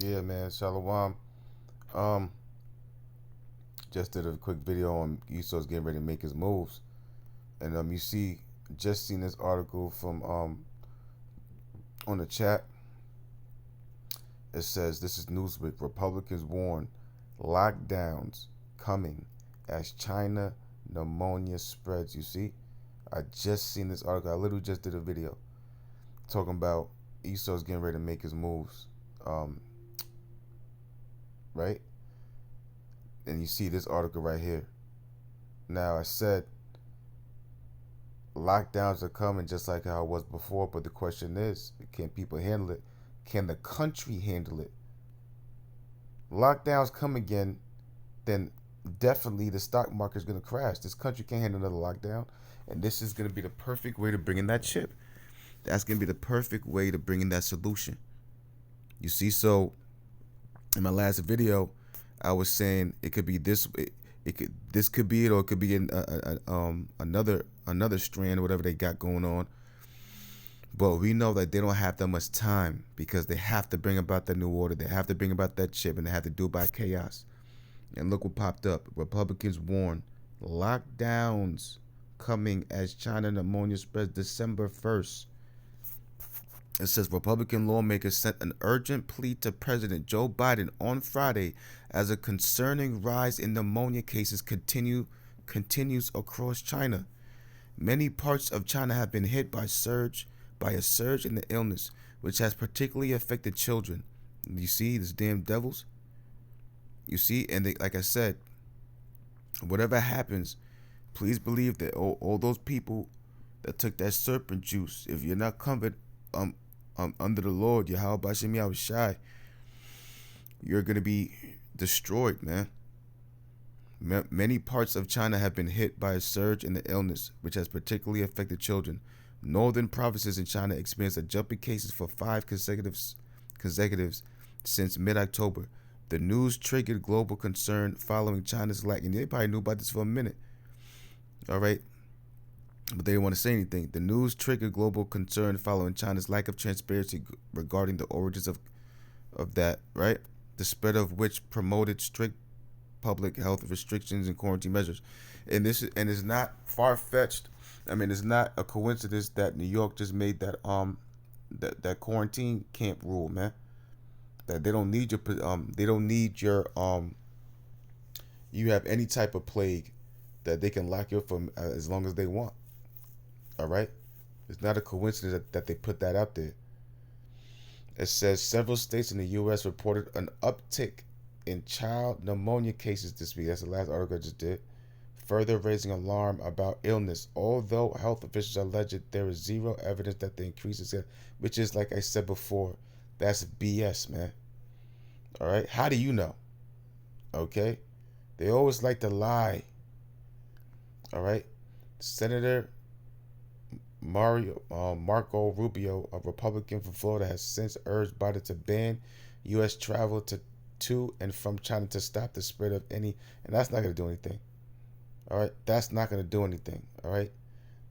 Yeah, man. Shalom. Um, just did a quick video on Usos getting ready to make his moves, and you see, just seen this article from on the chat. It says this is Newsweek. Republicans warn lockdowns coming as China pneumonia spreads. You see, I just seen this article. I literally just did a video talking about Usos getting ready to make his moves. Right? And you see this article right here. Now, I said lockdowns are coming just like how it was before, but the question is, can people handle it? Can the country handle it? Lockdowns come again, then definitely the stock market is going to crash. This country can't handle another lockdown, and this is going to be the perfect way to bring in that chip. That's going to be the perfect way to bring in that solution. You see, so in my last video, I was saying it could be this. This could be it, or it could be another strand or whatever they got going on. But we know that they don't have that much time because they have to bring about that new order. They have to bring about that chip, and they have to do it by chaos. And look what popped up. Republicans warn lockdowns coming as China pneumonia spreads December 1st. It says Republican lawmakers sent an urgent plea to President Joe Biden on Friday as a concerning rise in pneumonia cases continues across China. Many parts of China have been hit by a surge in the illness, which has particularly affected children. You see, these damn devils. You see, and like I said, whatever happens, please believe that all those people that took that serpent juice, if you're not covered under the Lord, Yahweh Bashem Yahushai, you're going to be destroyed, man. Many parts of China have been hit by a surge in the illness, which has particularly affected children. Northern provinces in China experienced a jump in cases for 5 consecutives since mid-October. The news triggered global concern following China's lack, and they probably knew about this for a minute. All right. But they didn't want to say anything. The news triggered global concern following China's lack of transparency regarding the origins of that, right? The spread of which promoted strict public health restrictions and quarantine measures. And it's not far-fetched. I mean, it's not a coincidence that New York just made that that quarantine camp rule, man. That they don't need your you have any type of plague that they can lock you up from as long as they want. All right, it's not a coincidence that they put that out there. It says several states in the U.S. reported an uptick in child pneumonia cases this week. That's the last article I just did, further raising alarm about illness. Although health officials allege there is zero evidence that the increase is, which is, like I said before, that's BS, man. All right, how do you know? Okay, they always like to lie. All right, Senator Marco Rubio, a Republican from Florida, has since urged Biden to ban U.S. travel to and from China to stop the spread of any, and that's not going to do anything. All right, that's not going to do anything. All right,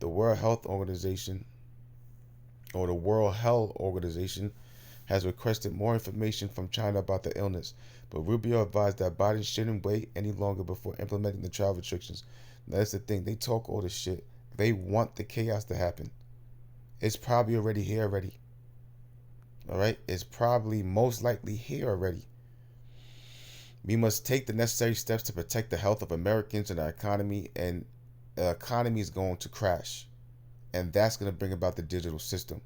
the World Health Organization has requested more information from China about the illness, but Rubio advised that Biden shouldn't wait any longer before implementing the travel restrictions. Now, that's the thing. They talk all this shit. They want the chaos to happen. It's probably already here already. All right? It's probably most likely here already. We must take the necessary steps to protect the health of Americans and our economy, and the economy is going to crash. And that's going to bring about the digital system.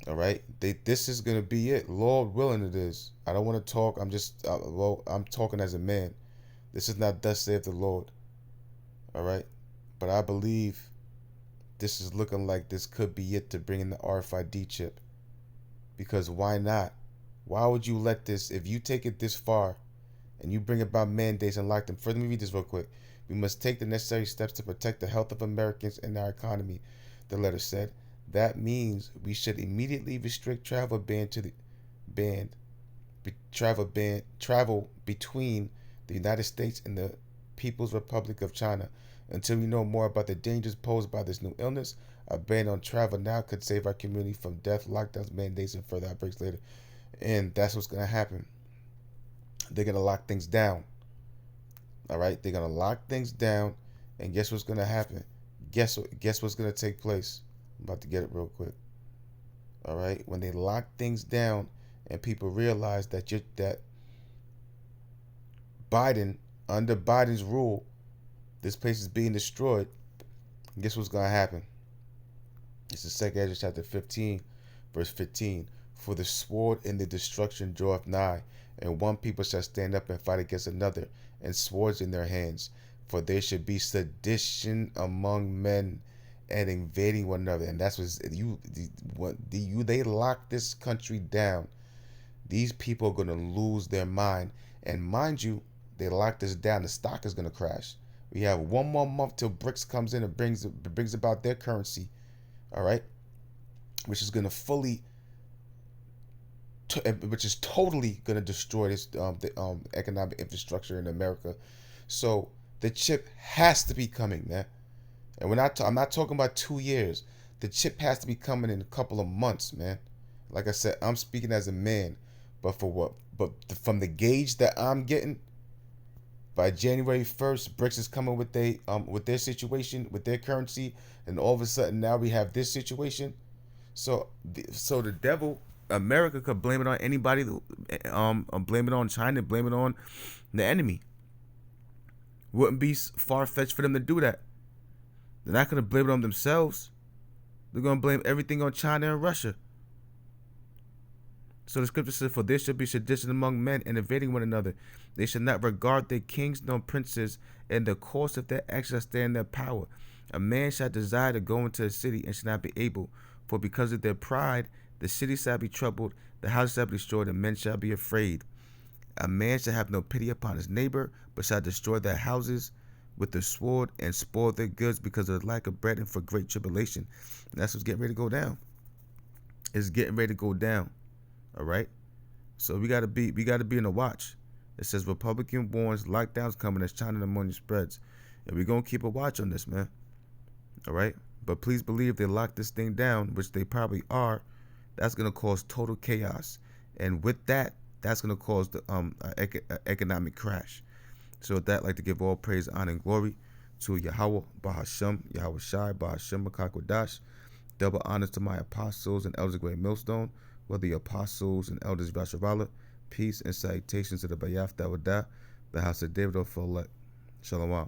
All right, this is gonna be it. Lord willing, it is. I don't want to talk. I'm just well, I'm talking as a man. This is not thus saith the Lord. All right, but I believe this is looking like this could be it to bring in the RFID chip. Because why not? Why would you let this, if you take it this far and you bring about mandates and lock them? Further, let me read this real quick. We must take the necessary steps to protect the health of Americans and our economy, the letter said. That means we should immediately restrict travel between the United States and the People's Republic of China until we know more about the dangers posed by this new illness. A ban on travel now could save our community from death, lockdowns, mandates, and further outbreaks later. And that's what's going to happen. They're going to lock things down. All right? They're going to lock things down. And guess what's going to happen? Guess what's going to take place? I'm about to get it real quick. All right? When they lock things down and people realize that Biden, under Biden's rule, this place is being destroyed, guess what's going to happen? It's the 2nd Ezra chapter 15, verse 15. For the sword and the destruction draweth nigh, and one people shall stand up and fight against another, and swords in their hands. For there should be sedition among men, and invading one another. And that's they lock this country down. These people are going to lose their mind. And mind you, they lock this down, the stock is going to crash. We have 1 more month till BRICS comes in and brings about their currency, all right, which is going to which is totally going to destroy this the economic infrastructure in America. So the chip has to be coming, man. And I'm not talking about 2 years. The chip has to be coming in a couple of months, man. Like I said, I'm speaking as a man, but for what? But from the gauge that I'm getting, by January 1st, BRICS is coming with their situation, with their currency, and all of a sudden now we have this situation. So the devil, America, could blame it on anybody. Blame it on China, blame it on the enemy. Wouldn't be far fetched for them to do that. They're not gonna blame it on themselves. They're gonna blame everything on China and Russia. So the scripture says, for there should be sedition among men and invading one another. They should not regard their kings nor princes, and the course of their actions shall stand their power. A man shall desire to go into a city and shall not be able, for because of their pride, the city shall be troubled, the house shall be destroyed, and men shall be afraid. A man shall have no pity upon his neighbor, but shall destroy their houses with the sword and spoil their goods because of the lack of bread and for great tribulation. And that's what's getting ready to go down. It's getting ready to go down. All right, so we gotta be in the watch. It says Republican warns lockdowns coming as China pneumonia spreads, and we're gonna keep a watch on this, man. All right, but please believe they lock this thing down, which they probably are. That's gonna cause total chaos, and with that, that's gonna cause the economic crash. So with that, I'd like to give all praise, honor, and glory to Yahweh Bahasham, Yahweh Shai Bahasham Makakwadash. Double honors to my apostles and elders of Great Millstone, whether the apostles and elders of Yasharala. Peace and salutations to the Bayaf Dawadah, the house of David of Follett. Shalom.